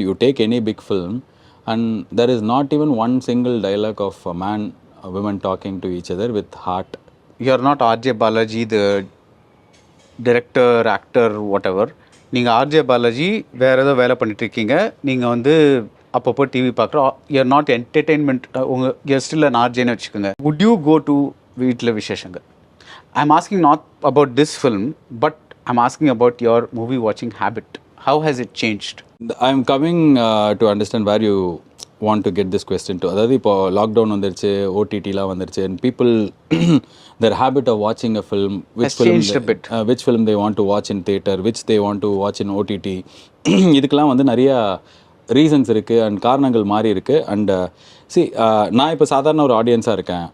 you take any big film and there is not even one single dialogue of a man a woman talking to each other with heart. You are not RJ Balaji, the director, actor, whatever. நீங்கள் RJ Balaji வேறு ஏதோ வேலை பண்ணிட்டுருக்கீங்க, நீங்கள் வந்து அப்பப்போ TV பார்க்குறோம், you're not entertainment, உங்கள் கெஸ்ட்டில் நான் ஆர்ஜேன்னு வச்சுக்கோங்க. வுட் யூ கோ டு வீட்டில் விசேஷங்க? I am asking not about this film, but I am asking about your movie வாட்சிங் habit. How has it changed? I am coming to understand where you want to get this question to. அதாவது இப்போ lockdown வந்துருச்சு, ஓடிடிலாம் வந்துருச்சு, and people their habit of watching a film, which film they want to watch in theater, which they want to watch in OTT, இதுக்கெல்லாம் வந்து நிறைய reasons இருக்குது and காரணங்கள் மாறி இருக்குது. அண்ட் நான் இப்போ சாதாரண ஒரு ஆடியன்ஸாக இருக்கேன்,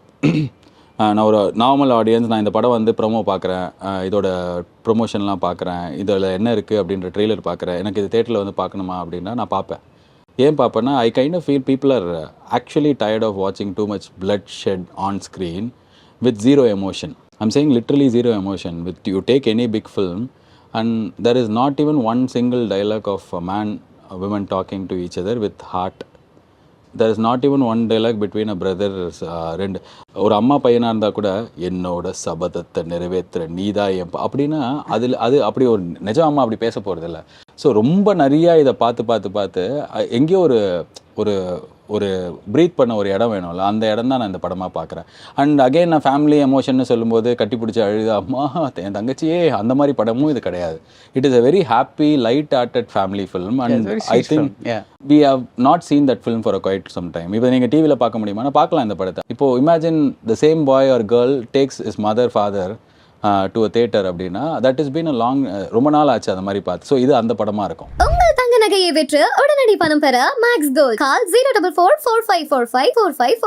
நான் ஒரு நார்மல் ஆடியன்ஸ். நான் இந்த படம் வந்து ப்ரொமோ பார்க்குறேன், இதோட ப்ரொமோஷன்லாம் பார்க்குறேன், இதில் என்ன இருக்குது அப்படின்ற ட்ரெய்லர் பார்க்குறேன், எனக்கு இது தேட்டரில் வந்து பார்க்கணுமா அப்படின்னா நான் பார்ப்பேன். ஏன் பார்ப்பேன்னா, I kind of feel people are actually tired of வாட்சிங் too much bloodshed on screen with zero emotion. I'm saying literally zero emotion. With you take any big film and there is not even one single dialogue of a man a woman talking to each other with heart. There is not even one dialogue between a brother. ரெண்டு ஒரு அம்மா பையனாக இருந்தால் கூட என்னோட சபதத்தை நிறைவேற்றுற நீதா என் அப்படின்னா அது அப்படி ஒரு நிஜ அம்மா அப்படி பேச போகிறது இல்லை. ஸோ ரொம்ப நிறையா இதை பார்த்து எங்கேயோ ஒரு ஒரு ப்ரீத் பண்ண ஒரு இடம் வேணும்ல, அந்த இடம் தான் நான் இந்த படமாக பார்க்குறேன். அண்ட் அகெயின் நான் ஃபேமிலி எமோஷன்னு சொல்லும்போது கட்டி பிடிச்சி அழுது அம்மா என் தங்கச்சியே அந்த மாதிரி படமும் இது கிடையாது. It is a very happy light hearted family film. And I think we have not seen that film for a quite some time. இப்போ நீங்கள் டிவியில் பார்க்க முடியுமா? நான் பார்க்கலாம் இந்த படத்தை. இப்போது imagine the same boy or girl takes his mother father to a theatre அப்படின்னா that is been a long, ரொம்ப நாள் ஆச்சு அந்த மாதிரி பார்த்து. ஸோ இது அந்த படமாக இருக்கும். உங்கள் தங்க நகையை விற்று உடனடி பணம் பெற மேக்ஸ் கோல்ட். கால் 04445454545.